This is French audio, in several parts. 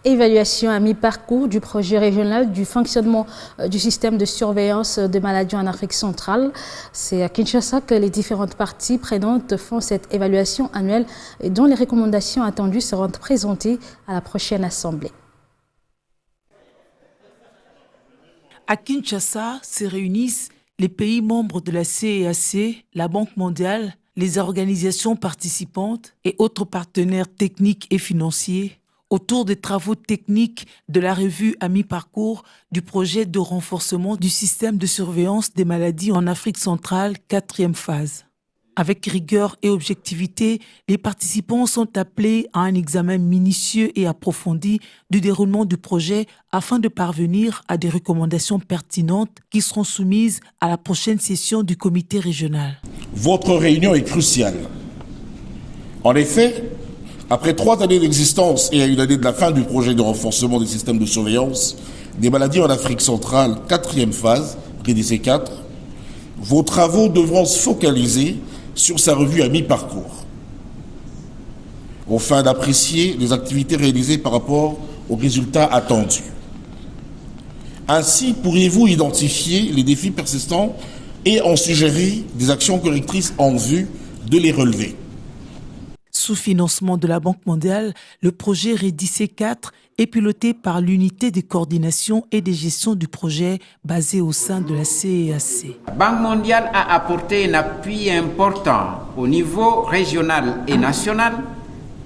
Évaluation à mi-parcours du projet régional du fonctionnement du système de surveillance des maladies en Afrique centrale. C'est à Kinshasa que les différentes parties prenantes font cette évaluation annuelle et dont les recommandations attendues seront présentées à la prochaine assemblée. À Kinshasa se réunissent les pays membres de la CEAC, la Banque mondiale, les organisations participantes et autres partenaires techniques et financiers autour des travaux techniques de la revue à mi-parcours du projet de renforcement du système de surveillance des maladies en Afrique centrale, 4e phase. Avec rigueur et objectivité, les participants sont appelés à un examen minutieux et approfondi du déroulement du projet afin de parvenir à des recommandations pertinentes qui seront soumises à la prochaine session du comité régional. Votre réunion est cruciale. En effet, après 3 années d'existence et à une année de la fin du projet de renforcement des systèmes de surveillance des maladies en Afrique centrale, 4e phase, REDIC 4, vos travaux devront se focaliser sur sa revue à mi-parcours, afin d'apprécier les activités réalisées par rapport aux résultats attendus. Ainsi, pourriez-vous identifier les défis persistants et en suggérer des actions correctrices en vue de les relever. Sous financement de la Banque mondiale, le projet REDIC 4 est piloté par l'unité de coordination et de gestion du projet basée au sein de la CEAC. La Banque mondiale a apporté un appui important au niveau régional et national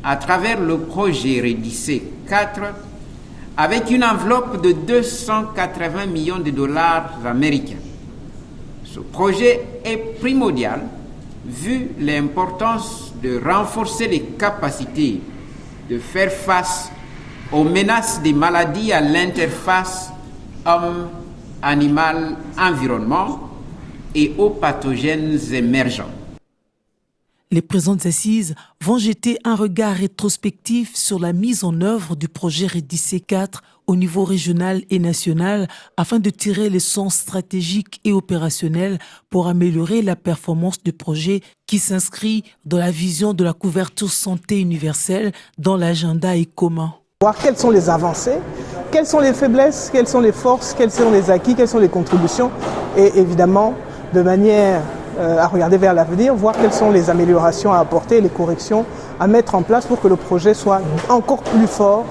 à travers le projet REDIC 4 avec une enveloppe de 280 millions de dollars américains. Ce projet est primordial vu l'importance de renforcer les capacités de faire face aux menaces des maladies à l'interface homme, animal, environnement et aux pathogènes émergents. Les présentes assises vont jeter un regard rétrospectif sur la mise en œuvre du projet REDIC 4 au niveau régional et national afin de tirer les leçons stratégiques et opérationnelles pour améliorer la performance du projet qui s'inscrit dans la vision de la couverture santé universelle dont l'agenda est commun. Voir quelles sont les avancées, quelles sont les faiblesses, quelles sont les forces, quels sont les acquis, quelles sont les contributions et évidemment de manière à regarder vers l'avenir, voir quelles sont les améliorations à apporter, les corrections à mettre en place pour que le projet soit encore plus fort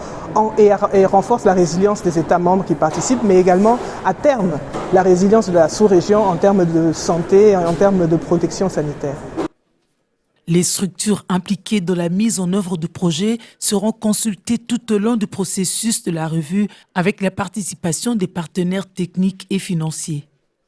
et renforce la résilience des États membres qui participent, mais également à terme la résilience de la sous-région en termes de santé et en termes de protection sanitaire. Les structures impliquées dans la mise en œuvre du projet seront consultées tout au long du processus de la revue avec la participation des partenaires techniques et financiers.